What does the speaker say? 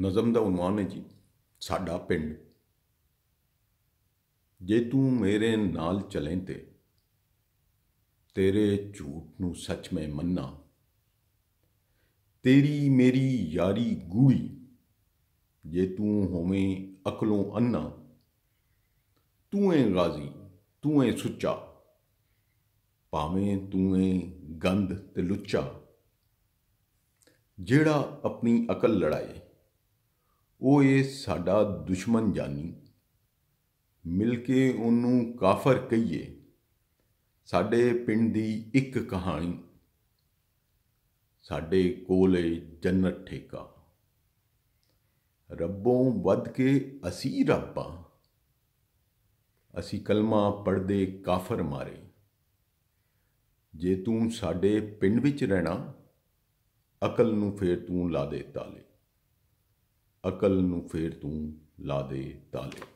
नज़म का उनवान है जी साडा पिंड। जे तू मेरे नाल चलें ते तेरे झूठ नूं सच में मन्ना। तेरी मेरी यारी गूढ़ी जे तू होवें अकलों अन्ना। तू है गाजी तू है सुच्चा भावें तू है गंद ते लुच्चा। जेड़ा अपनी अकल लड़ाए वो ये साडा दुश्मन जानी। मिल के उन्नू काफर कहिए साडे पिंड दी इक कहानी। साडे कोल है जन्नत ठेका रब्बों वध के असी रब हां। असी कलमा पढ़दे काफर मारे। जे तू साडे पिंड विच रहना अकल नूं फेर तू ला दे ताले। अकल नूं फेर तू ला दे ताले।